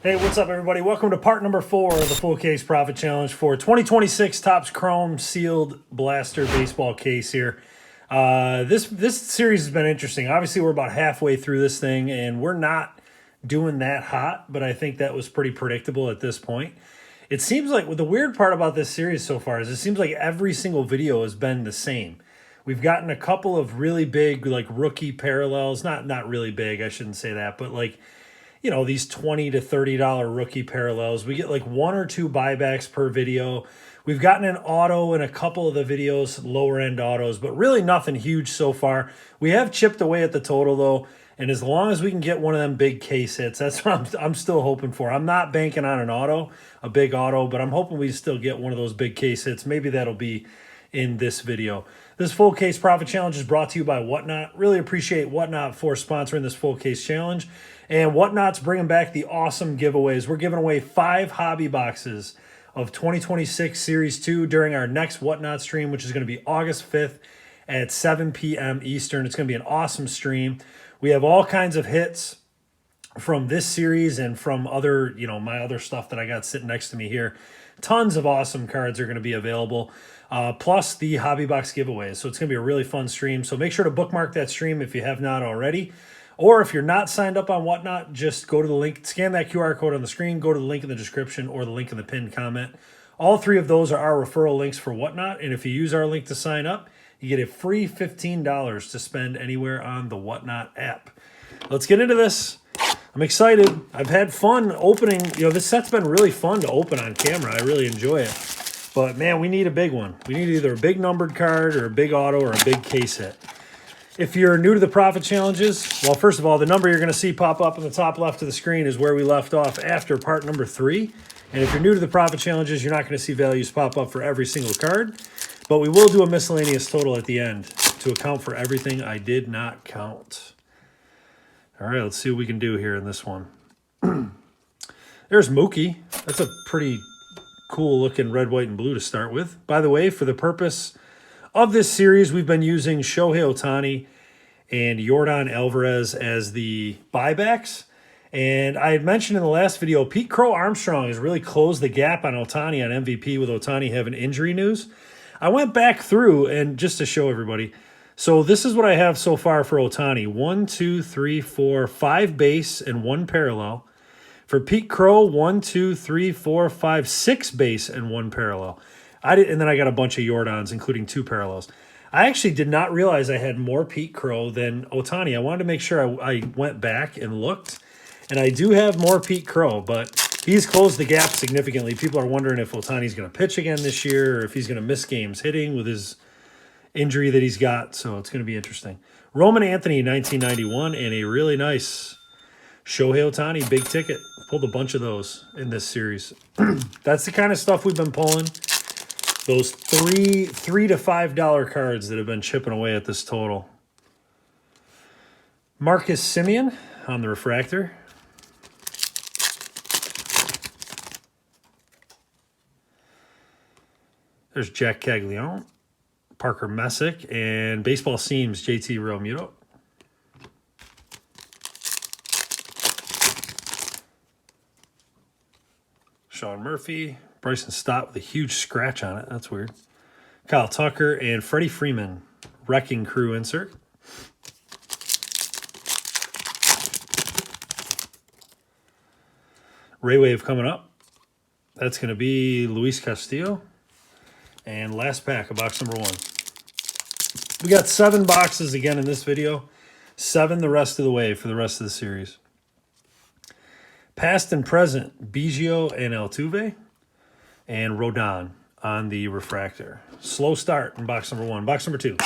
Hey, what's up, everybody? Welcome to part number 4 of the Full Case Profit Challenge for 2026 Topps Chrome Sealed Blaster Baseball Case here. This series has been interesting. Obviously, we're about halfway through this thing, and we're not doing that hot, but I think that was pretty predictable at this point. It seems like the weird part about this series so far is it seems like every single video has been the same. We've gotten a couple of really big, like, rookie parallels. Not really big, I shouldn't say that, but like, you know, these $20 to $30 rookie parallels. We get like 1 or 2 buybacks per video. We've gotten an auto in a couple of the videos, lower end autos, but really nothing huge so far. We have chipped away at the total though, and as long as we can get one of them big case hits, that's what I'm still hoping for. I'm not banking on an auto, a big auto, but I'm hoping we still get one of those big case hits. Maybe that'll be in this video. This Full Case Profit Challenge is brought to you by Whatnot. Really appreciate Whatnot for sponsoring this Full Case Challenge. And Whatnot's bringing back the awesome giveaways. We're giving away 5 hobby boxes of 2026 Series 2 during our next Whatnot stream, which is going to be August 5th at 7 p.m. Eastern. It's going to be an awesome stream. We have all kinds of hits from this series and from other, my other stuff that I got sitting next to me here. Tons of awesome cards are going to be available, plus the hobby box giveaways. So it's going to be a really fun stream. So make sure to bookmark that stream if you have not already. Or if you're not signed up on Whatnot, just go to the link, scan that QR code on the screen, go to the link in the description or the link in the pinned comment. All 3 of those are our referral links for Whatnot. And if you use our link to sign up, you get a free $15 to spend anywhere on the Whatnot app. Let's get into this. I'm excited. I've had fun opening. This set's been really fun to open on camera. I really enjoy it. But, man, we need a big one. We need either a big numbered card or a big auto or a big case hit. If you're new to the profit challenges, well, first of all, the number you're going to see pop up in the top left of the screen is where we left off after part number 3. And if you're new to the profit challenges, you're not going to see values pop up for every single card. But we will do a miscellaneous total at the end to account for everything I did not count. All right, let's see what we can do here in this one. There's Mookie. That's a pretty cool looking red, white, and blue to start with. By the way, for the purpose of this series, we've been using Shohei Ohtani and Yordan Alvarez as the buybacks. And I had mentioned in the last video, Pete Crow Armstrong has really closed the gap on Ohtani on MVP with Ohtani having injury news. I went back through and just to show everybody. So this is what I have so far for Ohtani. 1, 2, 3, 4, 5 base and 1 parallel. For Pete Crow, 1, 2, 3, 4, 5, 6 base and 1 parallel. And then I got a bunch of Yordans, including 2 parallels. I actually did not realize I had more Pete Crow than Ohtani. I wanted to make sure I went back and looked. And I do have more Pete Crow, but he's closed the gap significantly. People are wondering if Ohtani's going to pitch again this year or if he's going to miss games hitting with his injury that he's got. So it's going to be interesting. Roman Anthony, 1991, and a really nice Shohei Ohtani big ticket. Pulled a bunch of those in this series. That's the kind of stuff we've been pulling. Those $3 to $5 cards that have been chipping away at this total. Marcus Semien on the refractor. There's Jack Caglione, Parker Messick, and Baseball Seams, JT Realmuto. Sean Murphy. Bryson Stott with a huge scratch on it. That's weird. Kyle Tucker and Freddie Freeman. Wrecking Crew insert. Ray Wave coming up. That's going to be Luis Castillo. And last pack of box number 1. We got 7 boxes again in this video. 7 the rest of the way for the rest of the series. Past and present, Biggio and Altuve. And Rodon on the refractor. Slow start in box number 1. Box number 2.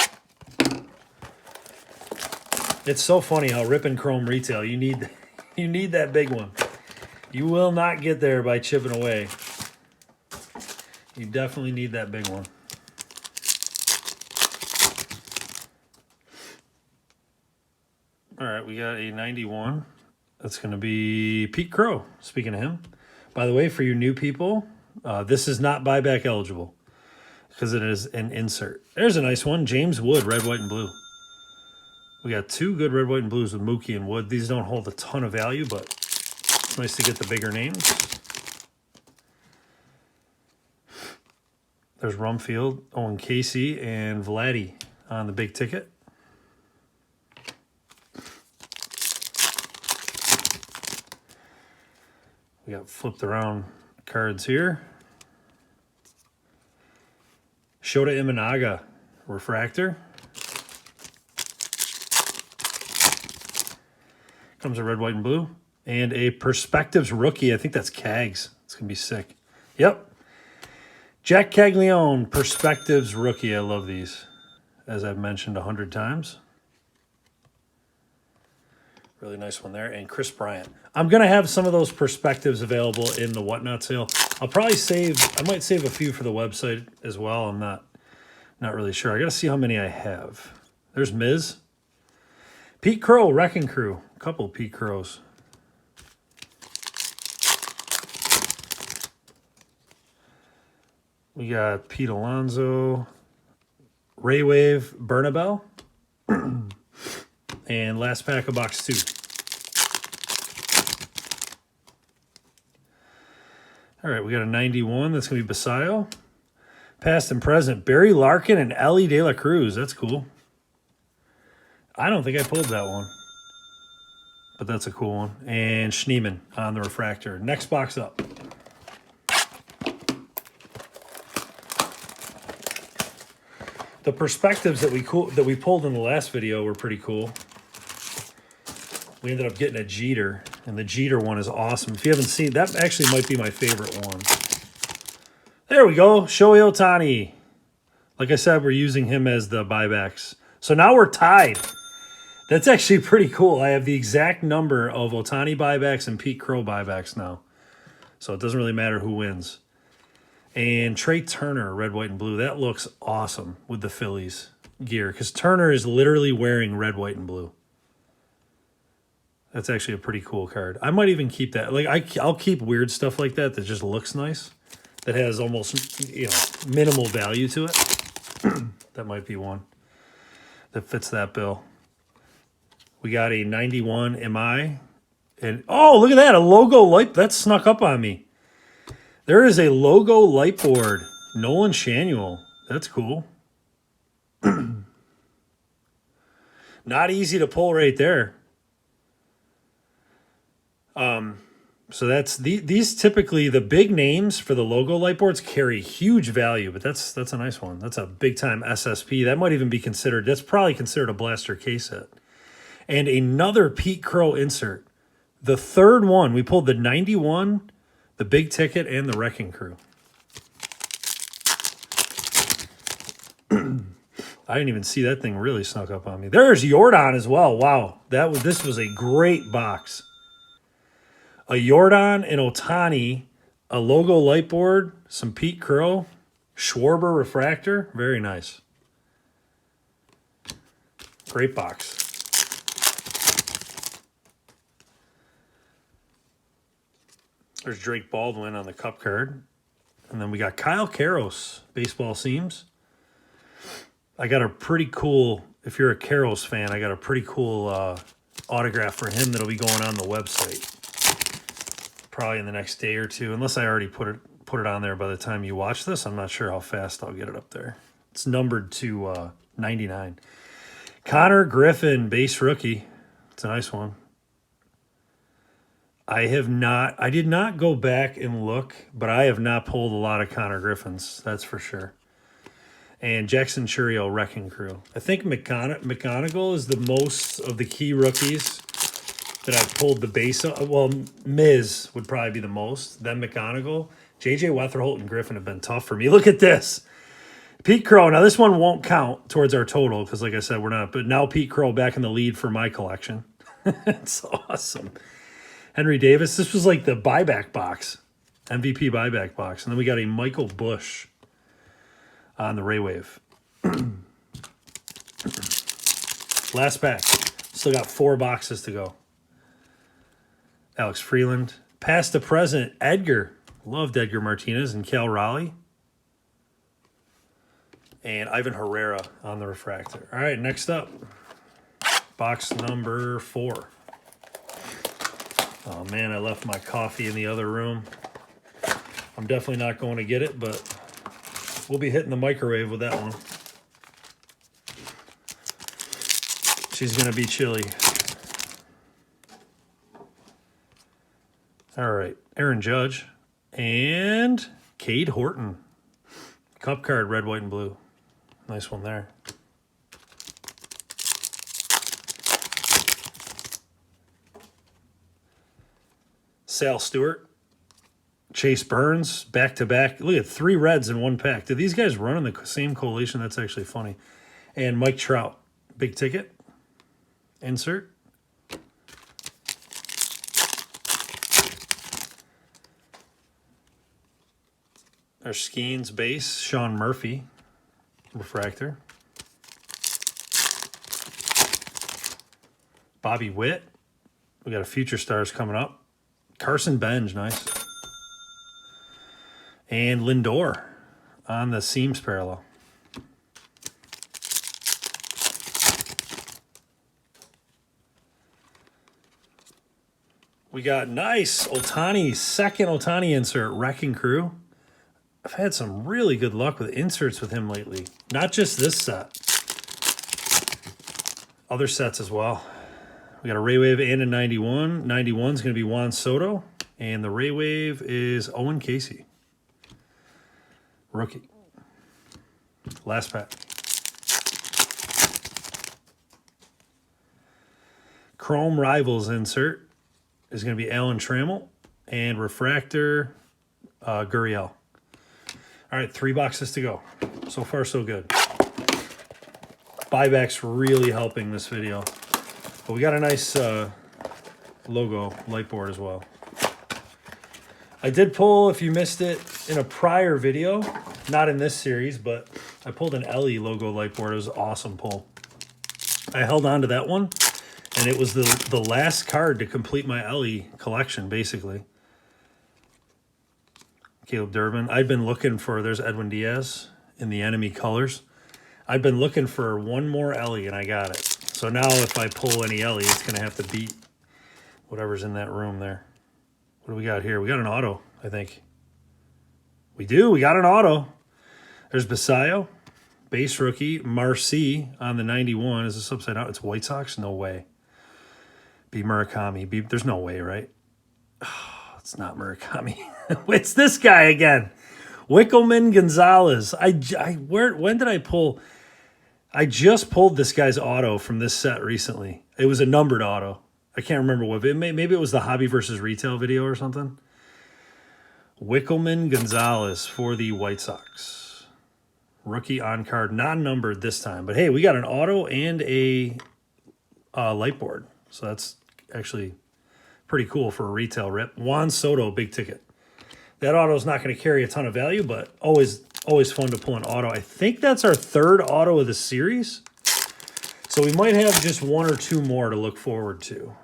It's so funny how Rip Chrome retail, you need that big one. You will not get there by chipping away. You definitely need that big one. All right, we got a 91. That's going to be Pete Crow, speaking of him. By the way, for you new people, this is not buyback eligible because it is an insert. There's a nice one. James Wood, red, white, and blue. We got 2 good red, white, and blues with Mookie and Wood. These don't hold a ton of value, but Nice to get the bigger names. There's Rumfield, Owen Casey, and Vladdy on the big ticket. We got flipped around cards here. Shota Imanaga, refractor. Comes a red, white, and blue. And a Perspectives rookie. I think that's Cags. It's going to be sick. Yep. Jack Caglione, Perspectives rookie. I love these, as I've mentioned 100 times. Really nice one there. And Chris Bryant. I'm going to have some of those Perspectives available in the Whatnot sale. I'll probably I might save a few for the website as well. I'm not really sure. I got to see how many I have. There's Miz. Pete Crow, Wrecking Crew. A couple of Pete Crows. We got Pete Alonso, Ray Wave, Bernabel, and last pack of box 2. All right, we got a 91. That's going to be Basayo. Past and present, Barry Larkin and Ellie De La Cruz. That's cool. I don't think I pulled that one, but that's a cool one. And Schneeman on the refractor. Next box up. The Perspectives that we pulled in the last video were pretty cool. We ended up getting a Jeter, and the Jeter one is awesome. If you haven't seen, that actually might be my favorite one. There we go, Shohei Ohtani. Like I said, we're using him as the buybacks. So now we're tied. That's actually pretty cool. I have the exact number of Ohtani buybacks and Pete Crow buybacks now. So it doesn't really matter who wins. And Trey Turner, red, white, and blue. That looks awesome with the Phillies gear because Turner is literally wearing red, white, and blue. That's actually a pretty cool card. I might even keep that. Like I'll keep weird stuff like that that just looks nice, that has almost minimal value to it. That might be one that fits that bill. We got a 91 MI, and oh, look at that, a logo light that snuck up on me. There is a logo light board. Nolan Shanuel. That's cool. Not easy to pull right there. So that's these typically, the big names for the logo light boards carry huge value, but that's a nice one. That's a big time SSP. That might even be considered, that's probably considered a blaster case set. And another Pete Crow insert. The third one, we pulled the 91, the big ticket, and the Wrecking Crew. I didn't even see that thing really snuck up on me. There's Jordan as well. Wow, this was a great box. A Jordan and Ohtani, a logo light board, some Pete Crow, Schwarber refractor. Very nice. Great box. There's Drake Baldwin on the cup card. And then we got Kyle Karros, baseball seams. I got a pretty cool, if you're a Karros fan, I got a pretty cool autograph for him that'll be going on the website. Probably in the next day or two, unless I already put it on there by the time you watch this. I'm not sure how fast I'll get it up there. It's numbered to 99. Connor Griffin, base rookie. It's a nice one. I did not go back and look, but I have not pulled a lot of Connor Griffins, that's for sure. And Jackson Churio, Wrecking Crew. I think McGonigal is the most of the key rookies that I've pulled the base of. Well, Miz would probably be the most, then McGonigal. J.J. Weatherholt and Griffin have been tough for me. Look at this. Pete Crow. Now, this one won't count towards our total because, like I said, we're not. But now Pete Crow back in the lead for my collection. It's awesome. Henry Davis. This was like the buyback box, MVP buyback box. And then we got a Michael Bush on the Ray Wave. Last pack. Still got 4 boxes to go. Alex Freeland. Past to present, Edgar. Loved Edgar Martinez and Cal Raleigh. And Ivan Herrera on the refractor. All right, next up. Box number 4. Oh man, I left my coffee in the other room. I'm definitely not going to get it, but we'll be hitting the microwave with that one. She's going to be chilly. All right, Aaron Judge and Cade Horton. Cup card, red, white, and blue. Nice one there. Sal Stewart. Chase Burns, back-to-back. Look at 3 reds in one pack. Did these guys run in the same collation? That's actually funny. And Mike Trout. Big ticket. Insert. Our Skeens base, Sean Murphy. Refractor. Bobby Witt. We got a Future Stars coming up. Carson Benj, nice. And Lindor on the seams parallel. We got nice Ohtani, second Ohtani insert, Wrecking Crew. I've had some really good luck with inserts with him lately. Not just this set. Other sets as well. We got a Ray Wave and a 91. 91 is going to be Juan Soto. And the Ray Wave is Owen Casey. Rookie. Last pack. Chrome Rivals insert is going to be Alan Trammell. And Refractor, Gurriel. All right, 3 boxes to go. So far, so good. Buyback's really helping this video. But we got a nice logo light board as well. I did pull, if you missed it, in a prior video, not in this series, but I pulled an Ellie logo light board. It was an awesome pull. I held on to that one, and it was the last card to complete my Ellie collection, basically. Caleb Durbin. I've been looking for, there's Edwin Diaz in the enemy colors. I've been looking for one more Ellie, and I got it. So now if I pull any Ellie, it's going to have to beat whatever's in that room there. What do we got here? We got an auto, I think. We do. We got an auto. There's Basayo, base rookie. Marcy on the 91. Is this upside down? It's White Sox? No way. B. Murakami. B. There's no way, right? Oh, it's not Murakami. It's this guy again. Wickelman Gonzalez. When did I pull? I just pulled this guy's auto from this set recently. It was a numbered auto. I can't remember what. Maybe it was the Hobby versus Retail video or something. Wickelman Gonzalez for the White Sox. Rookie on card, non-numbered this time. But hey, we got an auto and a light board. So that's actually pretty cool for a retail rip. Juan Soto, big ticket. That auto is not going to carry a ton of value, but always fun to pull an auto. I think that's our 3rd auto of the series. So we might have just 1 or 2 more to look forward to.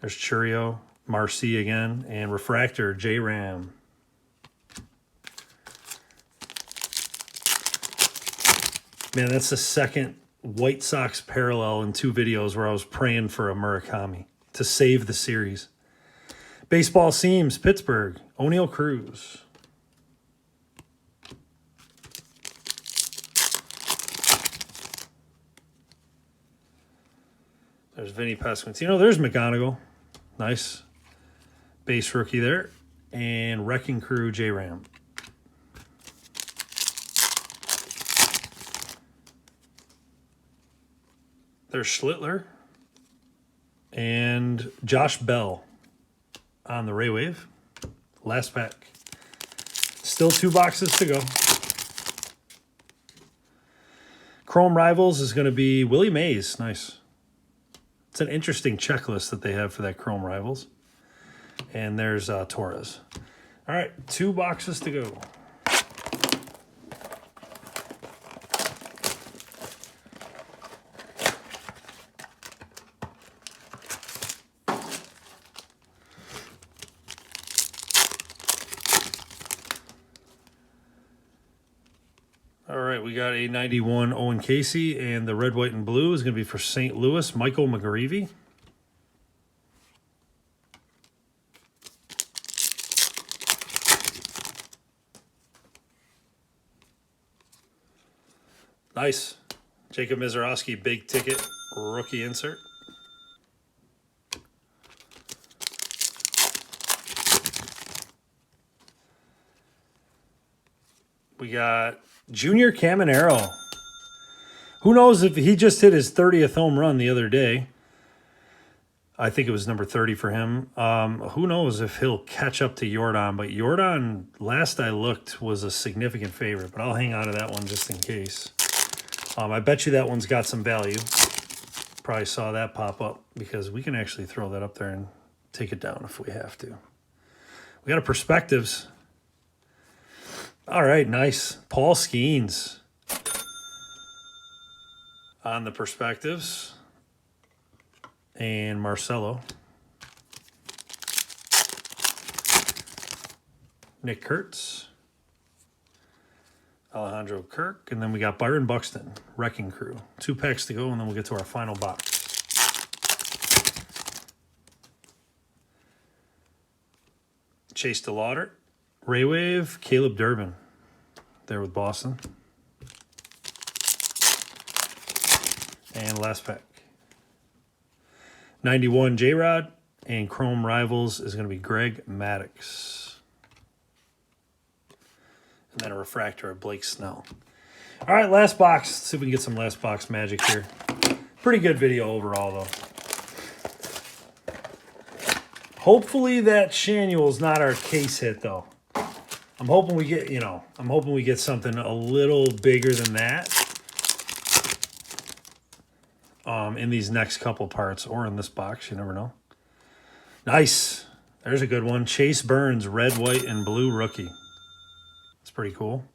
There's Churio, Marcy again, and Refractor, J-Ram. Man, that's the second White Sox parallel in 2 videos where I was praying for a Murakami to save the series. Baseball Seams, Pittsburgh, O'Neal Cruz. There's Vinny Pasquantino. There's McGonigal. Nice. Base rookie there. And Wrecking Crew, J-Ram. There's Schlittler. And Josh Bell on the Ray Wave. Last pack. Still 2 boxes to go. Chrome Rivals is going to be Willie Mays. Nice. It's an interesting checklist that they have for that Chrome Rivals. And there's Torres. All right, 2 boxes to go. All right, we got a 91 Owen Casey, and the red, white, and blue is going to be for St. Louis, Michael McGreevy. Nice. Jacob Mizorowski, big ticket rookie insert. We got Junior Caminero. Who knows if he just hit his 30th home run the other day. I think it was number 30 for him. Who knows if he'll catch up to Jordan. But Jordan, last I looked, was a significant favorite. But I'll hang on to that one just in case. I bet you that one's got some value. Probably saw that pop up because we can actually throw that up there and take it down if we have to. We got a Perspectives. All right, nice. Paul Skeens on the Perspectives. And Marcelo. Nick Kurtz. Alejandro Kirk. And then we got Byron Buxton, Wrecking Crew. 2 packs to go, and then we'll get to our final box. Chase DeLauder. Ray Wave, Caleb Durbin. There with Boston. And last pack. 91 J-Rod, and Chrome Rivals is going to be Greg Maddux. And then a refractor of Blake Snell. All right, last box. Let's see if we can get some last box magic here. Pretty good video overall, though. Hopefully that Shanuel's not our case hit, though. I'm hoping we get, I'm hoping we get something a little bigger than that. In these next couple parts or in this box. You never know. Nice. There's a good one. Chase Burns, red, white, and blue rookie. That's pretty cool.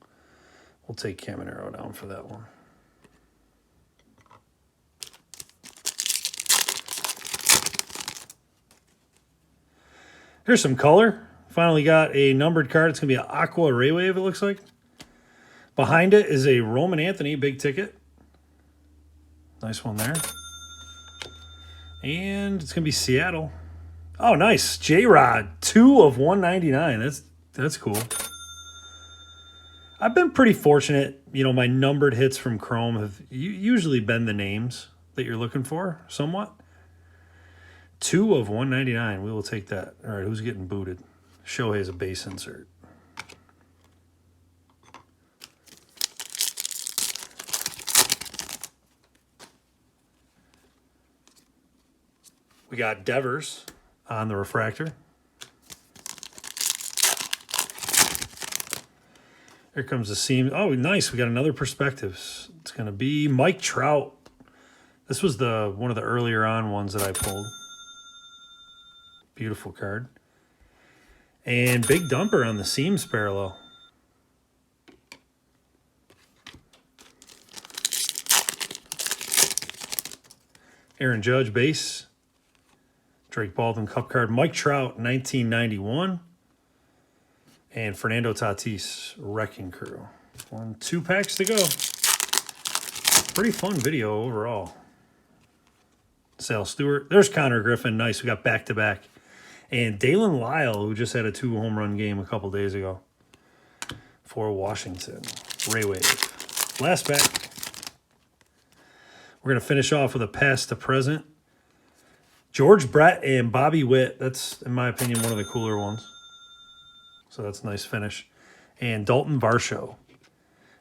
We'll take Caminero down for that one. Here's some color. Finally got a numbered card. It's going to be an Aqua Ray Wave, it looks like. Behind it is a Roman Anthony big ticket. Nice one there. And it's going to be Seattle. Oh, nice. J-Rod, 2 of 199. That's cool. I've been pretty fortunate. My numbered hits from Chrome have usually been the names that you're looking for, somewhat. 2 of 199. We will take that. All right, who's getting booted? Shohei's a base insert. We got Devers on the refractor. Here comes the seam. Oh, nice. We got another Perspectives. It's going to be Mike Trout. This was one of the earlier on ones that I pulled. Beautiful card. And Big Dumper on the seams parallel. Aaron Judge base. Drake Baldwin Cup card. Mike Trout, 1991. And Fernando Tatis, Wrecking Crew. 2 packs to go. Pretty fun video overall. Sal Stewart. There's Connor Griffin. Nice. We got back-to-back. And Dalen Lyle, who just had a 2-home-run game a couple days ago for Washington. Ray Wave. Last pack. We're going to finish off with a past to present. George Brett and Bobby Witt. That's, in my opinion, one of the cooler ones. So that's a nice finish. And Dalton Varsho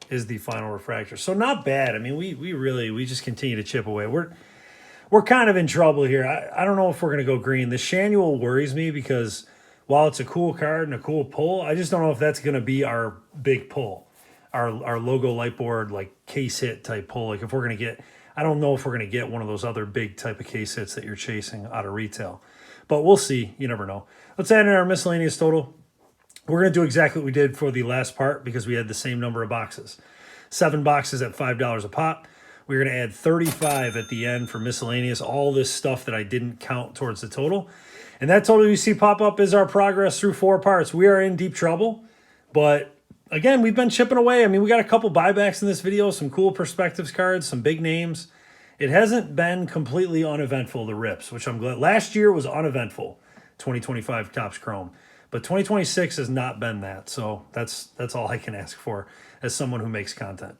is the final refractor. So not bad. I mean, we just continue to chip away. We're kind of in trouble here. I don't know if we're going to go green. The Shanuel worries me because while it's a cool card and a cool pull, I just don't know if that's going to be our big pull, our logo light board, like case hit type pull. Like if we're going to get, I don't know if we're going to get one of those other big type of case hits that you're chasing out of retail. But we'll see. You never know. Let's add in our miscellaneous total. We're going to do exactly what we did for the last part because we had the same number of boxes. 7 boxes at $5 a pop. We're going to add 35 at the end for miscellaneous, all this stuff that I didn't count towards the total. And that total you see pop up is our progress through 4 parts. We are in deep trouble, but again, we've been chipping away. I mean, we got a couple buybacks in this video, some cool Perspectives cards, some big names. It hasn't been completely uneventful, the rips, which I'm glad. Last year was uneventful, 2025 Topps Chrome. But 2026 has not been that, so that's all I can ask for as someone who makes content.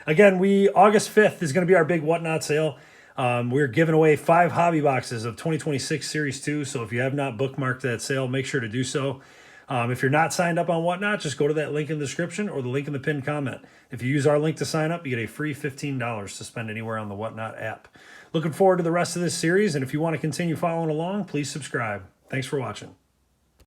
Again, August 5th is going to be our big Whatnot sale. We're giving away 5 hobby boxes of 2026 Series 2. So if you have not bookmarked that sale, make sure to do so. If you're not signed up on Whatnot, just go to that link in the description or the link in the pinned comment. If you use our link to sign up, you get a free $15 to spend anywhere on the Whatnot app. Looking forward to the rest of this series, and if you want to continue following along, please subscribe. Thanks for watching.